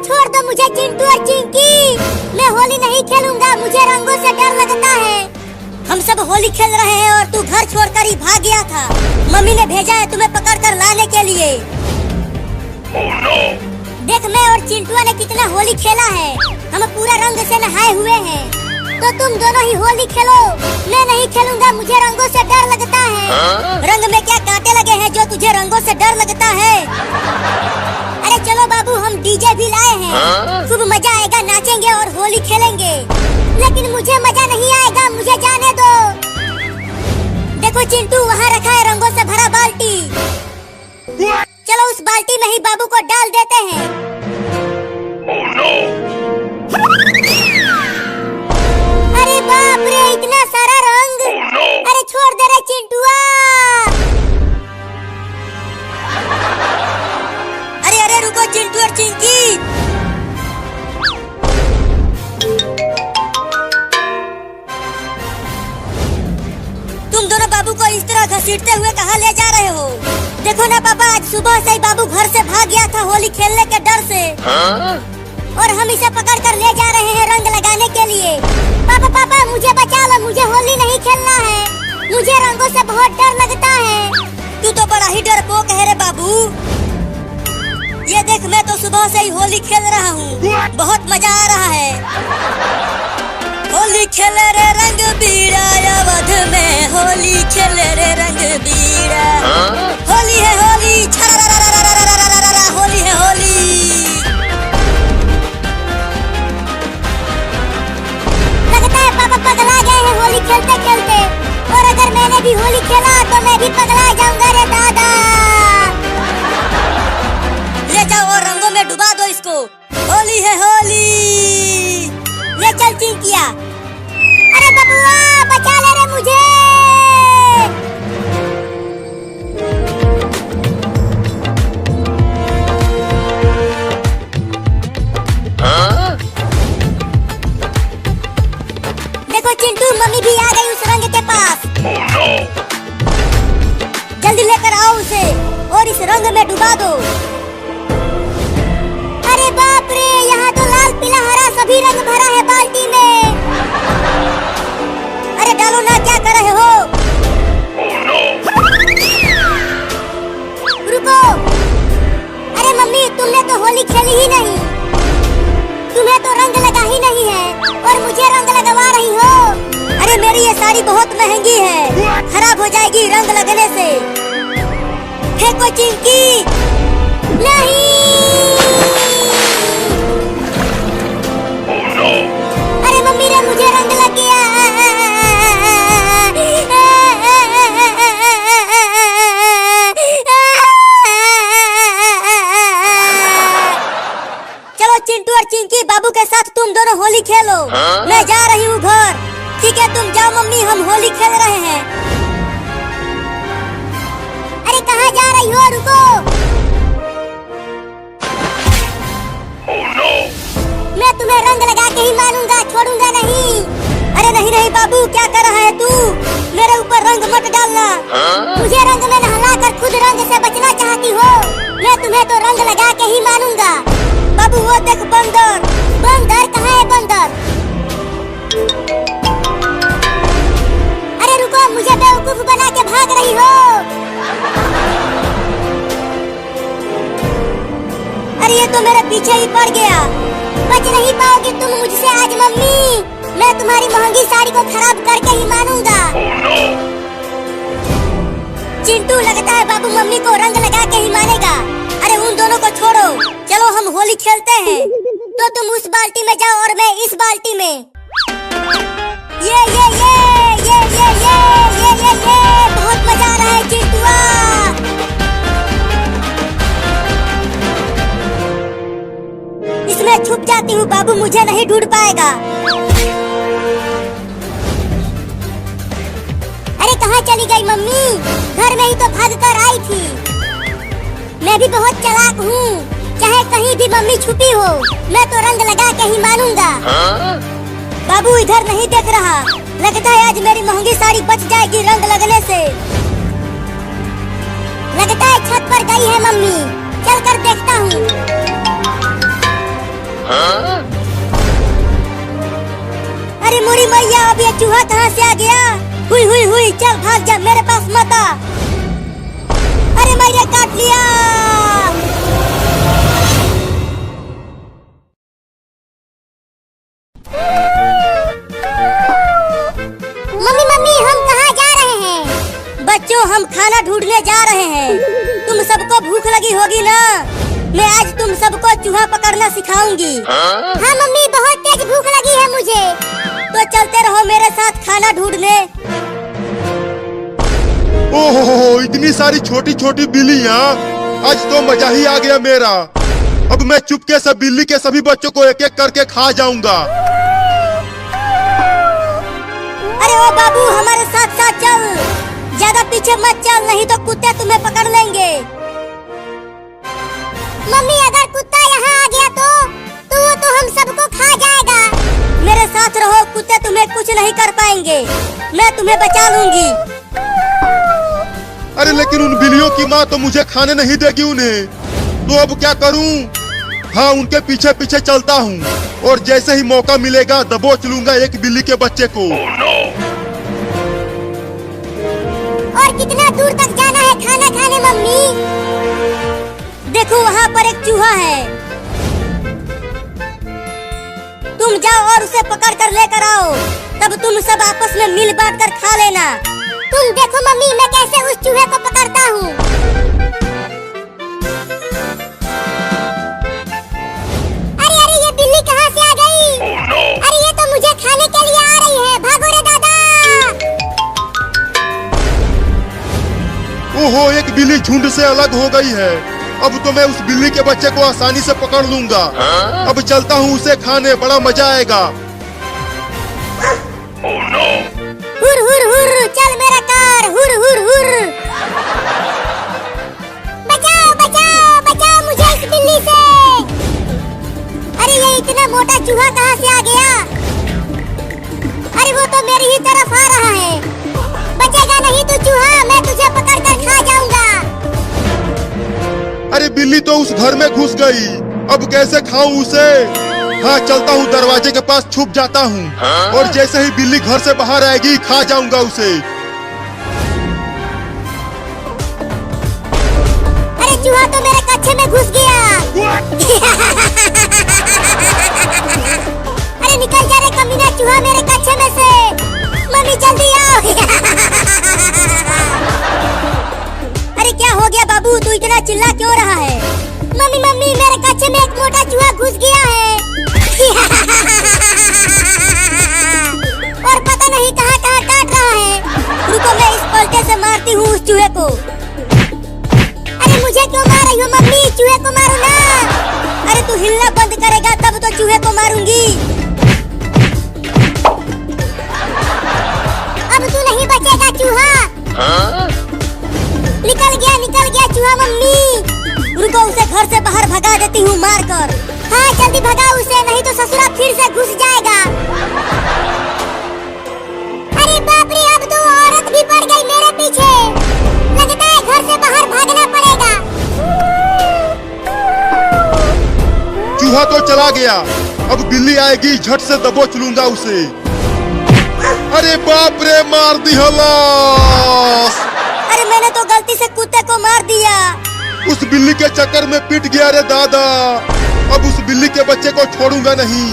छोड़ दो मुझे चिंटू और चिंकी। मैं होली नहीं खेलूंगा, मुझे रंगों से डर लगता है। हम सब होली खेल रहे हैं और तू घर छोड़कर ही भाग गया था। मम्मी ने भेजा है तुम्हें पकड़कर लाने के लिए। Oh no! देख मैं और चिंटू ने कितना होली खेला है। हम पूरा रंग से नहाए हुए हैं। तो तुम दोनों ही होली खेलो, मैं नहीं खेलूंगा, मुझे रंगों से डर लगता है। रंग में क्या कांटे लगे हैं जो तुझे रंगों से डर लगता है? अरे चलो बाबू, हम डीजे भी लाए हैं, खूब मजा आएगा, नाचेंगे और होली खेलेंगे। लेकिन मुझे मजा नहीं आएगा, मुझे जाने दो। देखो चिंटू, वहाँ रखा है रंगों से भरा बाल्टी। चलो उस बाल्टी में ही बाबू को डाल देते हैं। Oh no! अरे बाप रे, इतना सारा रंग! Oh no! अरे छोड़ दे रे चिंटुआ! अरे अरे रुको चिंटू और चिंकी! तुम दोनों बाबू को इस तरह घसीटते हुए कहाँ ले जा रहे हो? देखो ना पापा, आज सुबह से ही बाबू घर से भाग गया था होली खेलने के डर से। और हम इसे पकड़ कर ले जा रहे हैं रंग लगाने के लिए। पापा पापा, मुझे बचा लो, मुझे होली नहीं खेलना है, मुझे रंगों से बहुत डर लगता है। तू तो बड़ा ही डरपोक है रे बाबू। ये देख, मैं तो सुबह से ही होली खेल रहा हूँ, बहुत मजा आ रहा है। होली खेले रे रंग बीड़ा, अवध में होली खेले रे रंग बीड़ा। होली है होली, होली है होली। लगता है पापा पगला गए हैं होली खेलते खेलते। और अगर मैंने भी होली खेला तो मैं भी पगला जाऊंगा रे दादा। ले जाओ और रंगों में डुबा दो इसको। होली है होली। ले चल चिंकिया। अरे बबुआ, बचा ले रे मुझे। देखो चिंटू, मम्मी भी आ गई उस रंग के पास। Oh no! जल्दी लेकर आओ उसे और इस रंग में डुबा दो। अरे बाप रे, यहाँ तो लाल पीला हरा सभी रंग भरा है बाल्टी में। अरे डालो ना, क्या कर रहे हो? Oh no! रुको। अरे मम्मी, तुमने तो होली खेली ही नहीं, तुम्हें तो रंग लगा ही नहीं है और मुझे रंग लगवा रही हो। अरे मेरी ये साड़ी बहुत महंगी है, खराब हो जाएगी रंग लगने से। फेंको चिंकी। नहीं। Oh no! अरे मम्मी रे, मुझे रंग लग गया। चलो चिंटू और चिंकी, बाबू के साथ तुम दोनों होली खेलो। मैं जा रही हूँ घर। ठीक है, तुम जाओ मम्मी, हम होली खेल रहे हैं। अरे कहाँ जा रही हो? रुको। Oh no! मैं तुम्हें रंग लगा के ही मानूंगा, छोड़ूंगा नहीं। अरे नहीं नहीं बाबू, क्या कर रहा है तू? मेरे ऊपर रंग मत डालना। मुझे रंग में नहला कर खुद रंग से बचना चाहती हो? मैं तुम्हें तो रंग लगा के ही मानूंगा। बाबू वो देख बंदर। बंदर कहाँ है बंदर? अरे रुको, मुझे बेवकूफ बना के भाग रही हो। अरे ये तो मेरे पीछे ही पड़ गया। बच नहीं पाओगी तुम मुझसे आज मम्मी। मैं तुम्हारी महंगी साड़ी को खराब करके ही मानूंगा। Oh no! चिंटू, लगता है बाबू मम्मी को रंग लगा के ही मानेगा। अरे उन दोनों को छोड़ो, चलो हम होली खेलते हैं। तो तुम उस बाल्टी में जाओ और मैं इस बाल्टी में। ये बहुत मजा आ रहा है चिंटुआ। इसमें छुप जाती हूँ, बाबू मुझे नहीं ढूंढ पाएगा। अरे कहाँ चली गई मम्मी? घर में ही तो भाग कर आई थी। मैं भी बहुत चालाक हूँ, चाहे कहीं भी मम्मी छुपी हो, मैं तो रंग लगा के ही मानूंगा। बाबू इधर नहीं देख रहा, लगता है आज मेरी महंगी साड़ी बच जाएगी रंग लगने से। लगता है छत पर गई है मम्मी, चल कर देखता हूँ। अब ये चूहा कहाँ से आ गया? हुई हुई हुई, चल भाग जा, मेरे पास मत आ। अरे मैंने काट लिया। मम्मी मम्मी, हम कहाँ जा रहे हैं? बच्चों, हम खाना ढूंढने जा रहे हैं। तुम सबको भूख लगी होगी ना? मैं आज तुम सबको चूहा पकड़ना सिखाऊंगी। हाँ मम्मी, बहुत तेज भूख लगी है मुझे। तो चलते रहो मेरे साथ खाना ढूंढने। ओहो, इतनी सारी छोटी छोटी बिल्लियाँ, आज तो मजा ही आ गया मेरा। अब मैं चुपके से बिल्ली के सभी बच्चों को एक एक करके खा जाऊंगा। अरे ओ बाबू, हमारे साथ साथ चल, ज्यादा पीछे मत चल, नहीं तो कुत्ते तुम्हें पकड़ लेंगे। मम्मी, अगर कुत्ता यहाँ आ गया तो वो तो हम सबको खा जाएगा। मेरे साथ रहो, कुत्ते तुम्हें कुछ नहीं कर पाएंगे, मैं तुम्हें बचा लूंगी। अरे लेकिन उन बिल्लियों की माँ तो मुझे खाने नहीं देगी उन्हें, तो अब क्या करूं? हाँ, उनके पीछे पीछे चलता हूँ और जैसे ही मौका मिलेगा दबोच लूंगा एक बिल्ली के बच्चे को। Oh no! और कितना दूर तक जाना है खाना खाने मम्मी? देखो वहाँ पर एक चूहा है, तुम जाओ और उसे पकड़ कर लेकर आओ, तब तुम सब आपस में मिल बांट कर खा लेना। तुम देखो मम्मी, मैं कैसे उस चूहे को पकड़ता हूँ। अरे अरे, ये बिल्ली कहाँ से आ गई? Oh no! अरे ये तो मुझे खाने के लिए आ रही है, भागो रे दादा। ओहो, एक बिल्ली झुंड से अलग हो गई है। अब तो मैं उस बिल्ली के बच्चे को आसानी से पकड़ लूंगा। अब चलता हूँ उसे खाने, बड़ा मजा आएगा। Oh no! हुर हुर हुर, चल मेरा कार, हुर हुर हुर। बचाओ बचाओ बचाओ मुझे इस बिल्ली से। अरे ये इतना मोटा चूहा कहाँ से आ गया? अरे वो तो मेरी ही तरफ आ रहा है। बचेगा नहीं तू चूहा, मैं तुझे पकड़ कर खा जाऊंगा। अरे बिल्ली तो उस घर में घुस गई, अब कैसे खाऊं उसे? हाँ, चलता हूँ दरवाजे के पास छुप जाता हूँ और जैसे ही बिल्ली घर से बाहर आएगी खा जाऊंगा उसे। अरे चूहा तो मेरे कच्छे में घुस गया। अरे निकल जा रे कमीना चूहा मेरे कच्छे में से। मम्मी जल्दी आओ। अरे क्या हो गया बाबू, तू इतना चिल्ला क्यों रहा है? मम्मी मम्मी, मेरे कच्छे में एक मोटा चूहा घुस गया है। और पता नहीं कहाँ कहाँ काट रहा है। रुको, मैं इस पलटे से मारती हूँ उस चूहे को। अरे मुझे क्यों मार रही हो मम्मी? चूहे को मारो ना। अरे तू हिलना बंद करेगा तब तो चूहे को मारूंगी। अब तू नहीं बचेगा चूहा। निकल गया चूहा मम्मी। रुको, उसे घर से बाहर भगा देती हूँ मार कर। हाँ जल्दी भगाओ उसे, नहीं तो ससुरा फिर से घुस जाएगा। अरे बाप रे, अब तो औरत भी पड़ गई मेरे पीछे। लगता है घर से बाहर भागना पड़ेगा। चूहा तो चला गया, अब बिल्ली आएगी, झट से दबोच लूंगा उसे। अरे बाप रे, मार दी हलास। अरे मैंने तो गलती से कुत्ते को मार दिया। उस बिल्ली के चक्कर में पिट गया रे दादा। अब उस बिल्ली के बच्चे को छोड़ूंगा नहीं।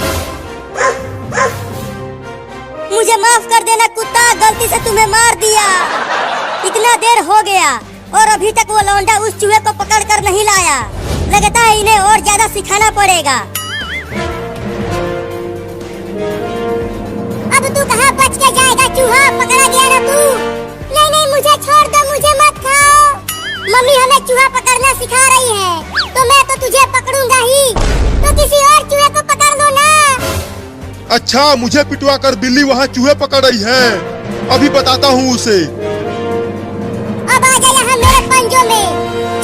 मुझे माफ कर देना कुत्ता, गलती से तुम्हें मार दिया। इतना देर हो गया और अभी तक वो लौंडा उस चूहे को पकड़ कर नहीं लाया। लगता है इन्हें और ज्यादा सिखाना पड़ेगा। अब तू कहाँ बच के जाएगा चूहा, पकड़ा गया ना तू। नहीं नहीं, मुझे छोड़ दो, मुझे मत खाओ। मम्मी हमें चूहा पकड़ना सिखा रही है, तो मैं तो तुझे पकड़ूंगा ही। तो किसी और चूहे को पकड़ लो ना। अच्छा, मुझे पिटवा कर बिल्ली वहाँ चूहे पकड़ रही है, अभी बताता हूँ उसे। अब आ जा यहाँ मेरे पंजों में।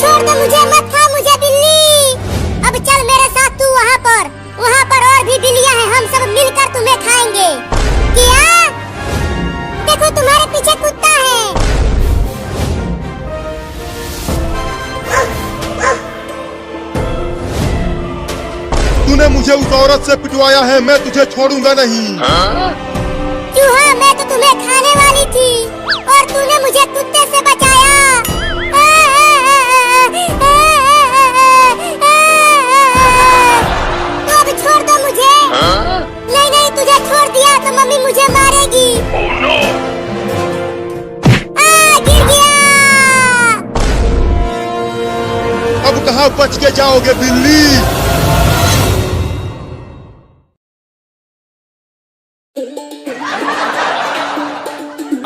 छोड़ दो मुझे, मत खा मुझे बिल्ली। अब चल मेरे साथ तू वहाँ पर और भी बिल्लियाँ हैं, हम सब मिलकर तुम्हें खाएंगे। क्या? देखो तुम्हारे पीछे कुत्ता है। तूने मुझे उस औरत से पिटवाया है, मैं तुझे छोड़ूंगा नहीं। चूहा, मैं तो तुम्हें खाने वाली थी और तूने मुझे कुत्ते से बचाया। तो अब छोड़ दो मुझे। नहीं नहीं, तुझे छोड़ दिया तो मम्मी मुझे मारेगी। Oh no! गिर गया। अब कहाँ बच के जाओगे बिल्ली?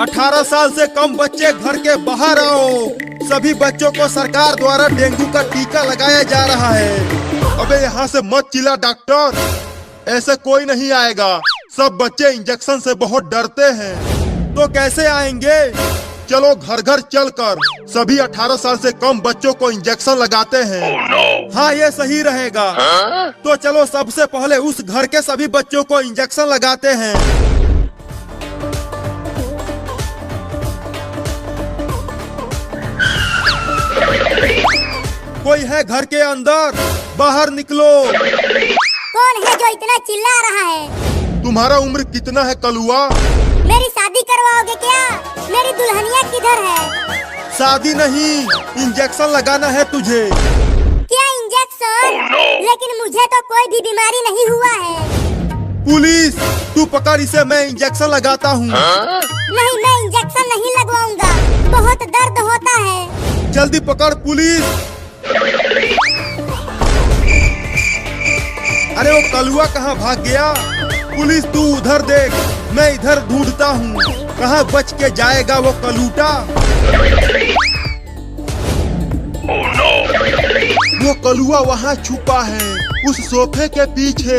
अठारह साल से कम बच्चे घर के बाहर आओ। सभी बच्चों को सरकार द्वारा डेंगू का टीका लगाया जा रहा है। अबे यहाँ से मत चिल्ला डॉक्टर, ऐसे कोई नहीं आएगा। सब बच्चे इंजेक्शन से बहुत डरते हैं। तो कैसे आएंगे? चलो घर घर चलकर सभी 18 साल से कम बच्चों को इंजेक्शन लगाते हैं। Oh no! हाँ, ये सही रहेगा। तो चलो सबसे पहले उस घर के सभी बच्चों को इंजेक्शन लगाते हैं। कोई है घर के अंदर? बाहर निकलो। कौन है जो इतना चिल्ला रहा है? तुम्हारा उम्र कितना है कलुआ? मेरी शादी करवाओगे क्या? मेरी दुल्हनिया किधर है? शादी नहीं, इंजेक्शन लगाना है तुझे। क्या इंजेक्शन? Oh no! लेकिन मुझे तो कोई भी बीमारी नहीं हुआ है। पुलिस, तू पकड़ इसे, मैं इंजेक्शन लगाता हूँ। नहीं, मैं इंजेक्शन नहीं लगवाऊंगा, बहुत दर्द होता है। जल्दी पकड़ पुलिस। अरे वो कलुआ कहाँ भाग गया? पुलिस, तू उधर देख, मैं इधर ढूंढता हूँ। कहाँ बच के जाएगा वो कलूटा? Oh no! वो कलुआ वहाँ छुपा है, उस सोफे के पीछे।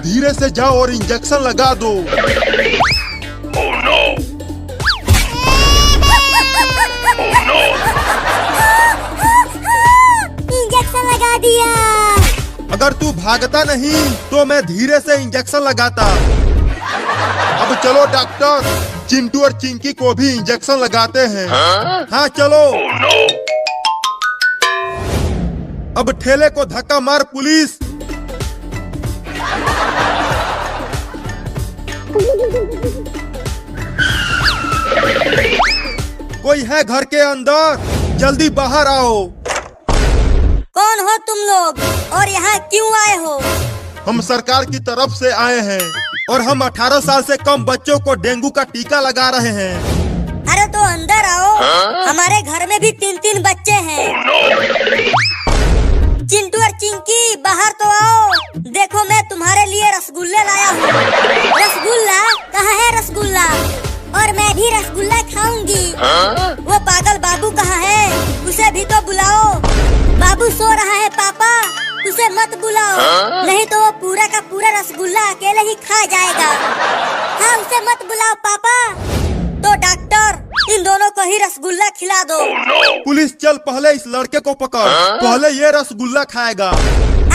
धीरे से जाओ और इंजेक्शन लगा दो। Oh no! Oh no! Injection लगा दिया। अगर तू भागता नहीं तो मैं धीरे से इंजेक्शन लगाता। अब चलो डॉक्टर, चिंटू और चिंकी को भी इंजेक्शन लगाते हैं। हाँ चलो। Oh no! अब ठेले को धक्का मार पुलिस। कोई है घर के अंदर? जल्दी बाहर आओ। कौन हो तुम लोग और यहाँ क्यों आए हो? हम सरकार की तरफ से आए हैं और हम 18 साल से कम बच्चों को डेंगू का टीका लगा रहे हैं। अरे तो अंदर आओ, हमारे घर में भी 3-3 बच्चे हैं। चिंटू और चिंकी, बाहर तो आओ। देखो, मैं तुम्हारे लिए रसगुल्ले लाया हूँ। रसगुल्ला? कहाँ है रसगुल्ला? और मैं भी रसगुल्ला खाऊंगी। वो पागल बाबू कहाँ है? उसे भी तो बुलाओ। बाबू सो रहा है पापा, उसे मत बुलाओ, नहीं तो वो पूरा का पूरा रसगुल्ला अकेले ही खा जाएगा। हाँ, उसे मत बुलाओ पापा। तो डॉक्टर, इन दोनों को ही रसगुल्ला खिला दो। पुलिस, चल पहले इस लड़के को पकड़। पहले ये रसगुल्ला खाएगा।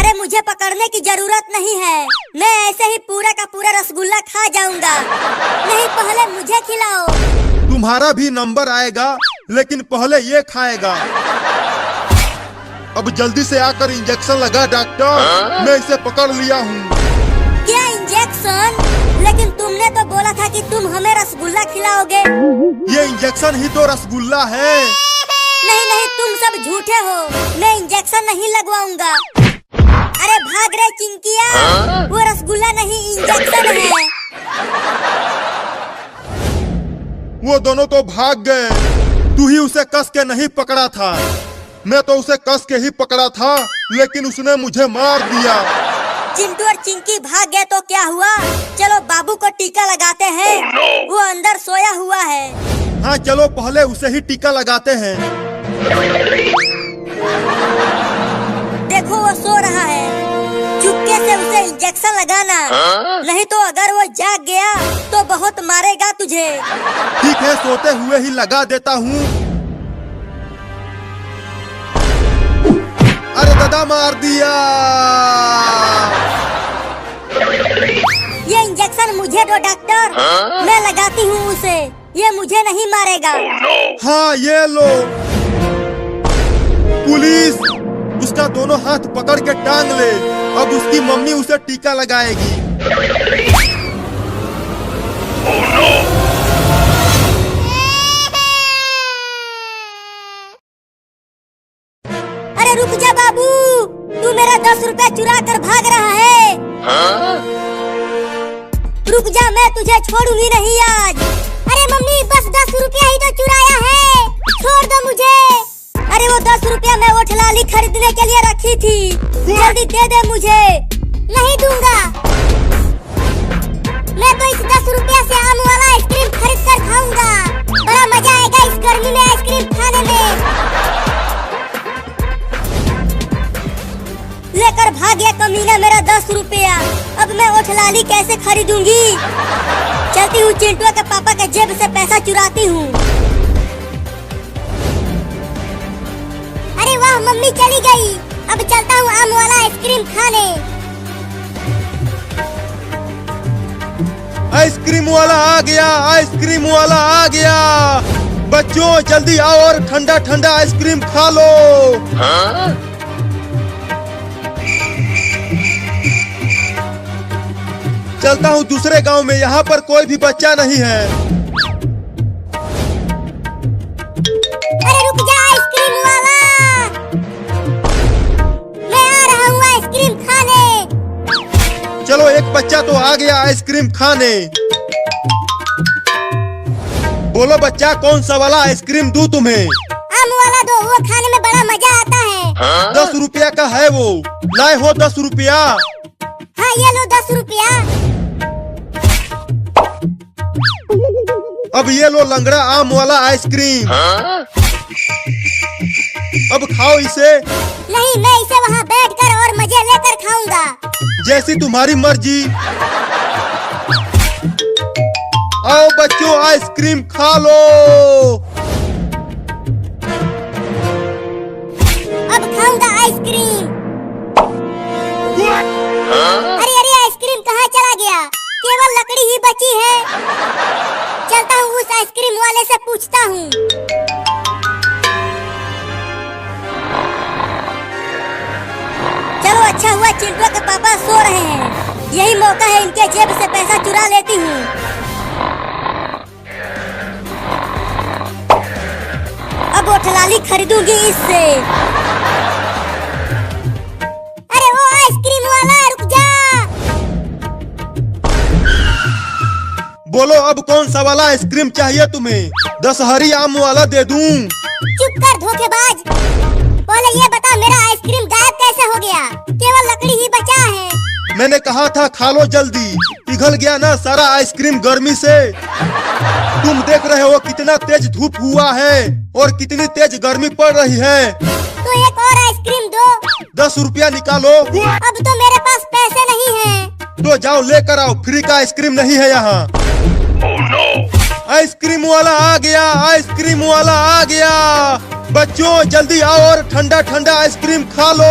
अरे मुझे पकड़ने की जरूरत नहीं है, मैं ऐसे ही पूरा का पूरा रसगुल्ला खा जाऊंगा। नहीं, पहले मुझे खिलाओ। तुम्हारा भी नंबर आएगा, लेकिन पहले ये खाएगा। अब जल्दी से आकर इंजेक्शन लगा डॉक्टर, मैं इसे पकड़ लिया हूँ। क्या इंजेक्शन? लेकिन तुमने तो बोला था कि तुम हमें रसगुल्ला खिलाओगे। ये इंजेक्शन ही तो रसगुल्ला है। नहीं नहीं, तुम सब झूठे हो, मैं इंजेक्शन नहीं लगवाऊंगा। अरे भाग रहे चिंकिया, वो रसगुल्ला नहीं इंजेक्शन है। वो दोनों तो भाग गए। तू ही उसे कस के नहीं पकड़ा था। मैं तो उसे कस के ही पकड़ा था, लेकिन उसने मुझे मार दिया। चिंटू और चिंकी भाग गए तो क्या हुआ? चलो बाबू को टीका लगाते हैं, वो अंदर सोया हुआ है। हाँ चलो, पहले उसे ही टीका लगाते हैं। देखो, वो सो रहा है, चुपके से उसे इंजेक्शन लगाना, नहीं तो अगर वो जाग गया तो बहुत मारेगा तुझे। ठीक है, सोते हुए ही लगा देता हूँ। अरे दादा, मार दिया। ये इंजेक्शन मुझे दो डॉक्टर, मैं लगाती हूँ उसे, ये मुझे नहीं मारेगा। हाँ ये लो। पुलिस, उसका दोनों हाथ पकड़ के टांग ले। अब उसकी मम्मी उसे टीका लगाएगी। Oh no! अरे रुक जा बाबू, तू मेरा 10 रुपया चुरा कर भाग रहा है। रुक जा, मैं तुझे छोड़ूंगी नहीं आज। अरे मम्मी, बस 10 रुपया ही तो चुराया है, छोड़ दो मुझे। अरे वो 10 रुपया मैं वो ठलाली खरीदने के लिए रखी थी, जल्दी दे दे मुझे। नहीं दूंगा, मैं तो इस 10 रुपया से आम वाला आइसक्रीम खरीद कर खाऊंगा। बड़ा मजा आएगा इस गर्मी में आइसक्रीम खाने में। लेकर भाग गया कमीना मेरा 10 रुपया। अब मैं वो ठलाली कैसे खरीदूंगी? चलती हूँ चिंटुआ के पापा के जेब से पैसा चुराती हूँ। अरे वाह, मम्मी चली गई। अब चलता हूँ आम वाला आइसक्रीम खाने। आइसक्रीम वाला आ गया, आइसक्रीम वाला आ गया। बच्चों जल्दी आओ और ठंडा ठंडा आइसक्रीम खा लो। चलता हूँ दूसरे गांव में, यहाँ पर कोई भी बच्चा नहीं है। अरे रुक जा आइसक्रीम वाला, मैं आ रहा हूँ आइसक्रीम खाने। चलो, एक बच्चा तो आ गया आइसक्रीम खाने। बोलो बच्चा, कौन सा वाला आइसक्रीम दूं तुम्हें? आम वाला दो, वो खाने में बड़ा मजा आता है। 10 रुपया का है वो, लाए हो 10 रुपया? हाँ ये लो 10 रुपया। अब ये लो लंगड़ा आम वाला आइसक्रीम। अब खाओ इसे। नहीं, मैं इसे वहाँ बैठकर और मजे लेकर खाऊंगा। जैसी तुम्हारी मर्जी। आओ बच्चों, आइसक्रीम खा लो। अब खाऊंगा आइसक्रीम। अरे अरे, आइसक्रीम कहाँ चला गया? केवल लकड़ी ही बची है। चलता हूँ उस आइसक्रीम वाले से पूछता हूँ। चलो, अच्छा हुआ चिंटुआ के पापा सो रहे हैं। यही मौका है, इनके जेब से पैसा चुरा लेती हूँ। अब वो ठलाली खरीदूंगी इससे। अरे वो आइसक्रीम वाला, रुक जा। बोलो, अब कौन सा वाला आइसक्रीम चाहिए तुम्हें? 10 हरी आम वाला दे दूं? चुप कर धोखेबाज। पहले ये बता, मेरा आइसक्रीम गायब कैसे हो गया? केवल लकड़ी ही बचा है। मैंने कहा था खा लो जल्दी, पिघल गया ना सारा आइसक्रीम गर्मी से। तुम देख रहे हो कितना तेज धूप हुआ है और कितनी तेज गर्मी पड़ रही है। तो एक और आइसक्रीम दो। 10 रुपया निकालो। अब तो मेरे पास पैसे नहीं हैं। तो जाओ लेकर आओ, फ्री का आइसक्रीम नहीं है यहाँ। Oh no! आइसक्रीम वाला आ गया, आइसक्रीम वाला आ गया। बच्चों जल्दी आओ और ठंडा ठंडा आइसक्रीम खा लो।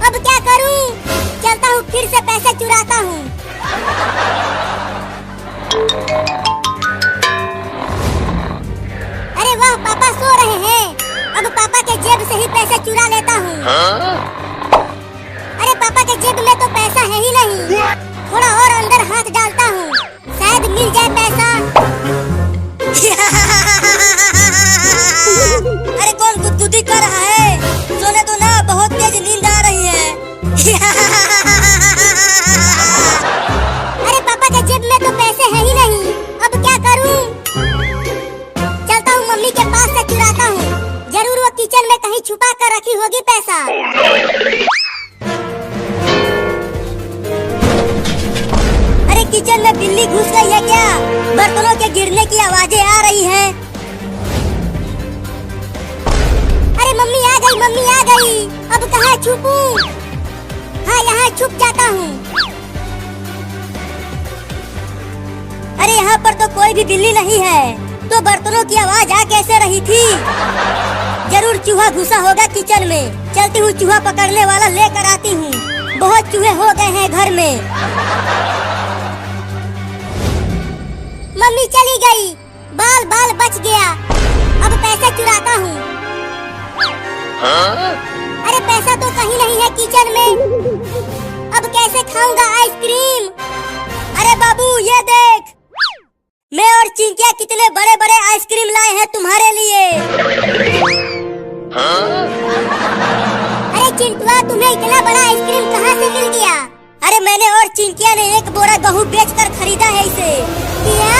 अब क्या करूं? चलता हूँ, फिर से पैसे चुराता हूँ। अरे वाह, पापा सो रहे हैं। अब पापा के जेब से ही पैसे चुरा लेता हूँ। अरे पापा के जेब में तो पैसा है ही नहीं। थोड़ा और अंदर हाथ डालता हूँ, शायद मिल जाए पैसा। अरे कौन गुदगुदी कर रहा है? सोने दो ना, बहुत तेज नींद आ रही है। अरे पापा के जेब में तो पैसे है ही नहीं। अब क्या करूं? चलता हूँ मम्मी के पास से चुराता हूँ। जरूर वो किचन में कहीं छुपा कर रखी होगी पैसा। अरे किचन में बिल्ली घुस गई है क्या? बर्तनों के गिरने की आवाजें आ रही हैं। अरे मम्मी आ गई, मम्मी आ गई। अब कहाँ छुपूं? हाँ, यहाँ छुप जाता हूँ। अरे यहाँ पर तो कोई भी बिल्ली नहीं है, तो बर्तनों की आवाज आ कैसे रही थी? जरूर चूहा घुसा होगा किचन में। चलती हूँ, चूहा पकड़ने वाला लेकर आती हूँ। बहुत चूहे हो गए हैं घर में। मम्मी चली गई, बाल बाल बच गया। अब पैसे चुराता हूँ। अरे पैसा तो कहीं नहीं है किचन में। अब कैसे खाऊंगा आइसक्रीम? अरे अरे बाबू ये देख, मैं और चिंकिया कितने बड़े बड़े आइसक्रीम लाए हैं तुम्हारे लिए। अरे चिंटुआ, तुम्हें इतना बड़ा आइसक्रीम कहाँ से मिल गया? अरे मैंने और चिंकिया ने एक बोरा गेहूं बेचकर खरीदा है इसे। क्या?